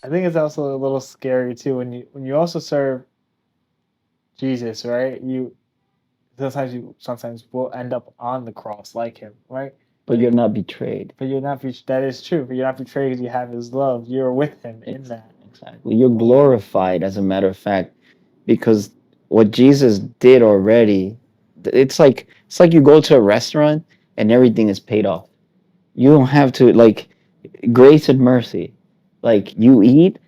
I think it's also a little scary too when you also serve Jesus, right? You sometimes will end up on the cross like him, right? But you're not betrayed. But you're not. That is true. But you're not betrayed because you have His love. You're with Him in that. Exactly. You're glorified, as a matter of fact, because what Jesus did already, it's like you go to a restaurant and everything is paid off. You don't have to, like, grace and mercy. Like, you eat,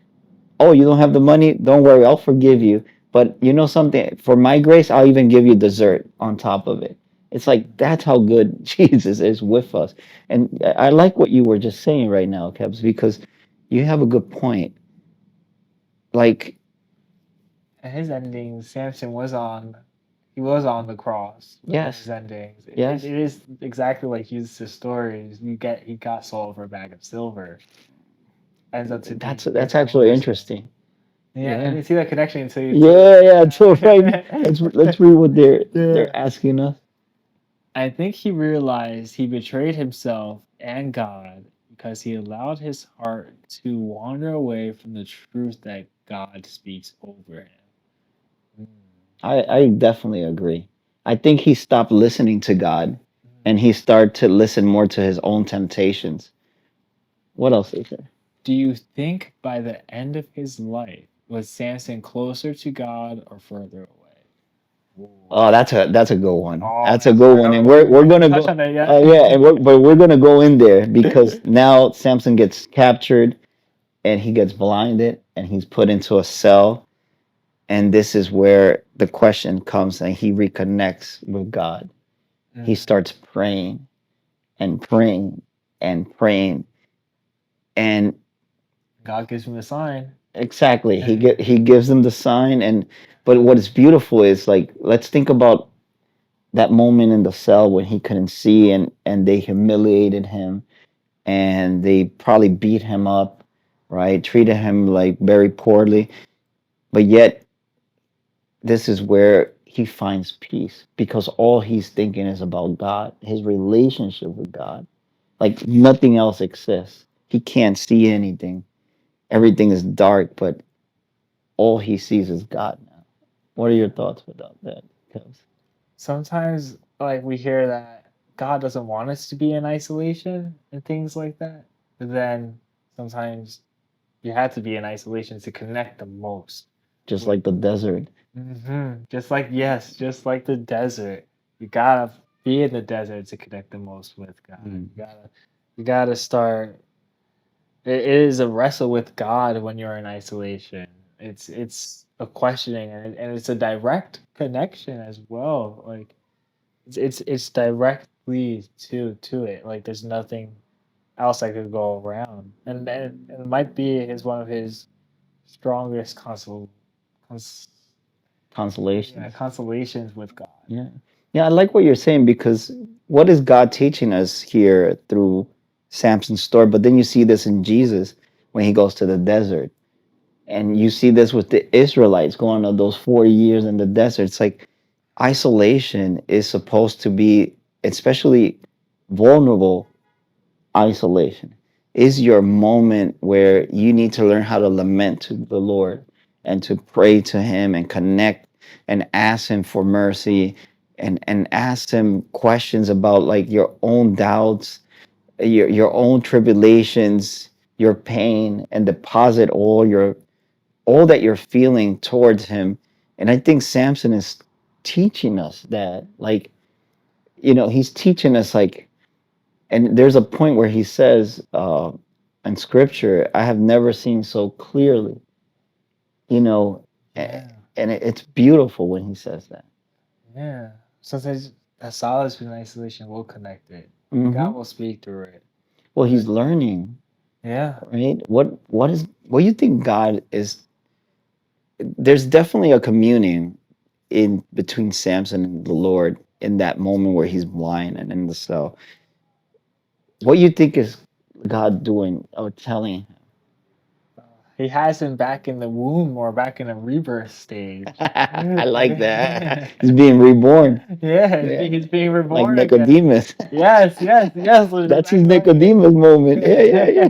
oh, you don't have the money, don't worry, I'll forgive you. But you know something, for my grace, I'll even give you dessert on top of it. It's like that's how good Jesus is with us. And I like what you were just saying right now, Kebs, because you have a good point. Like, And his endings, Samson was on. He was on the cross. yes, His endings. yes, It is exactly like Jesus' stories. He got sold for a bag of silver. Ends up to be that's even actually more so. interesting. Yeah, I Yeah, didn't see that connection until you. yeah, yeah. So right, let's read what they're Yeah. asking us. I think he realized he betrayed himself and God because he allowed his heart to wander away from the truth that God speaks over him. Mm, I definitely agree. I think he stopped listening to God, and mm. he started to listen more to his own temptations. What else is there? Do you think by the end of his life was Samson closer to God or further away? Ooh. Oh, that's a good one. Oh, That's a that's good hard. one, and Oh, we we're haven't gonna touched go. on that Oh yeah, and yet. we're gonna go in there because now Samson gets captured and he gets blinded and he's put into a cell, and this is where the question comes, and he reconnects with God. He Mm. starts praying and praying and praying, and God gives him a sign. exactly, he gives them the sign. And but what is beautiful is, like, let's think about that moment in the cell when he couldn't see, and they humiliated him, and they probably beat him up, right? Treated him like very poorly, but yet this is where he finds peace because all he's thinking is about God, his relationship with God. Like, nothing else exists. He can't see anything. Everything is dark, but all he sees is God now. What are your thoughts about that, Kels? Sometimes, like, we hear that God doesn't want us to be in isolation and things like that. But then sometimes you have to be in isolation to connect the most Just with. like the desert. Just like, yes, just like the desert. You gotta be in the desert to connect the most with God. Mm. You gotta start. It is a wrestle with God when you're in isolation. It's a questioning, and it's a direct connection as well. Like it's directly to it. Like there's nothing else I could go around, and it might be is one of his strongest cons yeah, Consolations. consolations with God. Yeah. Yeah, I like what you're saying because what is God teaching us here through Samson's story? But then you see this in Jesus when he goes to the desert. And you see this with the Israelites going on those 40 years in the desert. It's like isolation is supposed to be, especially vulnerable isolation, is your moment where you need to learn how to lament to the Lord and to pray to Him and connect and ask Him for mercy and ask Him questions about, like, your own doubts, your own tribulations, your pain, and deposit all that you're feeling towards Him. And I think Samson is teaching us that, like, he's teaching us, like, and there's a point where he says, in scripture, I have never seen so clearly, you know, Yeah, and it's beautiful when he says that. yeah. Sometimes that solitude and isolation will connect it. Hmm. God will speak through it. Well, he's But learning, yeah, right? What do you think God is? There's definitely a communing in between Samson and the Lord in that moment where he's blind and in the cell. What do you think is God doing or telling him? he has him back in the womb or back in a rebirth stage. I like that. Yeah, He's being reborn. Yeah. he's being Like reborn again. Nicodemus. Yes, yes, yes. That's That's his exactly right. Nicodemus moment. Yeah, yeah, yeah.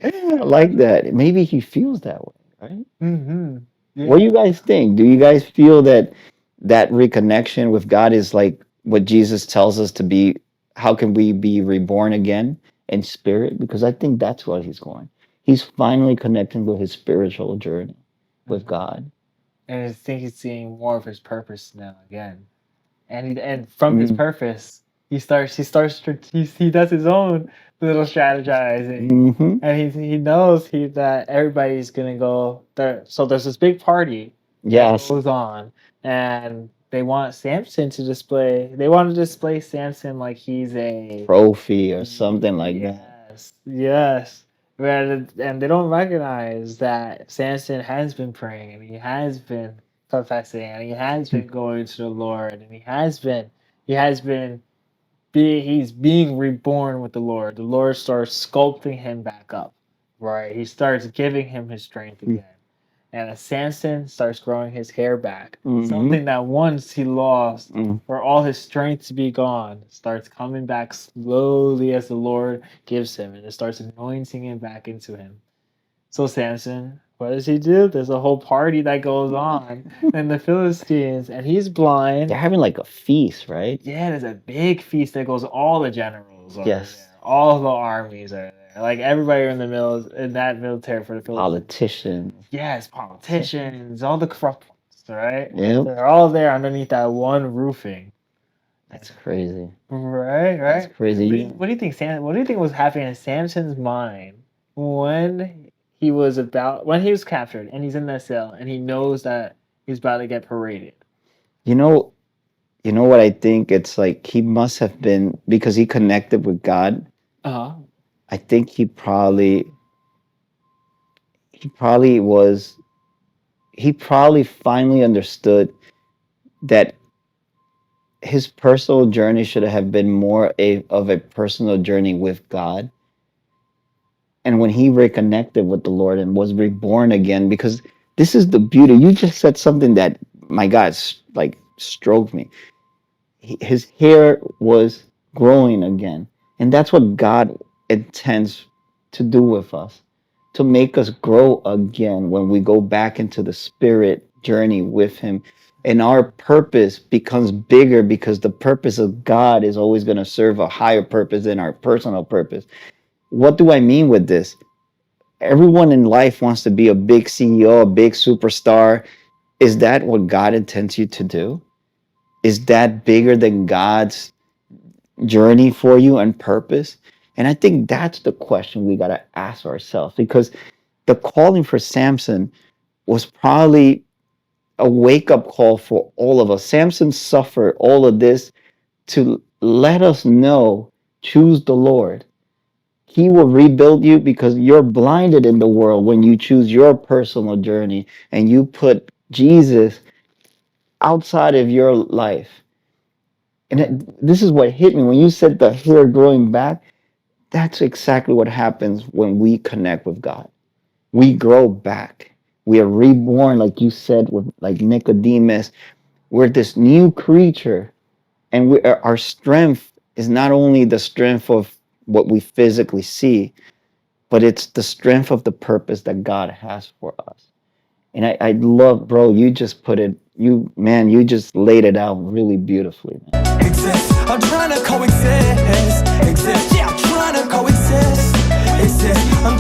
I like that. Maybe he feels that way, right? Mm-hmm. What do Yeah. you guys think? Do you guys feel that that reconnection with God is like what Jesus tells us to be? How can we be reborn again in spirit? Because I think that's what he's going. He's finally connecting with his spiritual journey with Mhm. God. And I think he's seeing more of his purpose now again. And from his Mm, purpose, he does his own little strategizing, hmm. and he knows that everybody's gonna go there. So there's this big party that Yes, goes on, and they want Samson to display. They want to display Samson like he's a trophy or something like that. yes. And they don't recognize that Samson has been praying and he has been confessing and he has been going to the Lord and he has been he's being reborn with the Lord. The Lord starts sculpting him back up, right? He starts giving him his strength again. And as Samson starts growing his hair back, Mm-hmm. something that once he lost, Mm. for all his strength to be gone, starts coming back slowly as the Lord gives him, and it starts anointing him back into him. So Samson, what does he do? There's a whole party that goes on in the Philistines, and he's blind. They're having like a feast, right? Yeah, there's a big feast that goes. All the generals are Yes. there. All the armies are there. Like everybody in the in that military for the Philistines. Politicians. Yes, politicians, all the corrupt ones, right? Yep. They're all there underneath that one roofing. That's crazy. Right, That's right. crazy. What do you think, Sam? What do you think was happening in Samson's mind when when he was captured and he's in that cell and he knows that he's about to get paraded? You know, you know what I think? It's like he must have been because he connected with God. Uh huh. I think he probably was he probably finally understood that his personal journey should have been more of a personal journey with God. And when he reconnected with the Lord and was reborn again, because this is the beauty. You just said something that, my God, like stroked me. His hair was growing again. And that's what God intends to do with us, to make us grow again when we go back into the spirit journey with him. And our purpose becomes bigger because the purpose of God is always going to serve a higher purpose than our personal purpose. What do I mean with this? Everyone in life wants to be a big CEO, a big superstar. Is that what God intends you to do? Is that bigger than God's journey for you and purpose? And I think that's the question we got to ask ourselves, because the calling for Samson was probably a wake up call for all of us. Samson suffered all of this to let us know, choose the Lord. He will rebuild you because you're blinded in the world when you choose your personal journey and you put Jesus outside of your life. And this is what hit me when you said the hair growing back. That's exactly what happens when we connect with God. We grow back. We are reborn, like you said, with like Nicodemus. We're this new creature, and our strength is not only the strength of what we physically see, but it's the strength of the purpose that God has for us. And I love, bro, you just put it, you just laid it out really beautifully, man. Exist. I'm trying to coexist. Exist. Yeah, I'm trying to coexist. Exist. I'm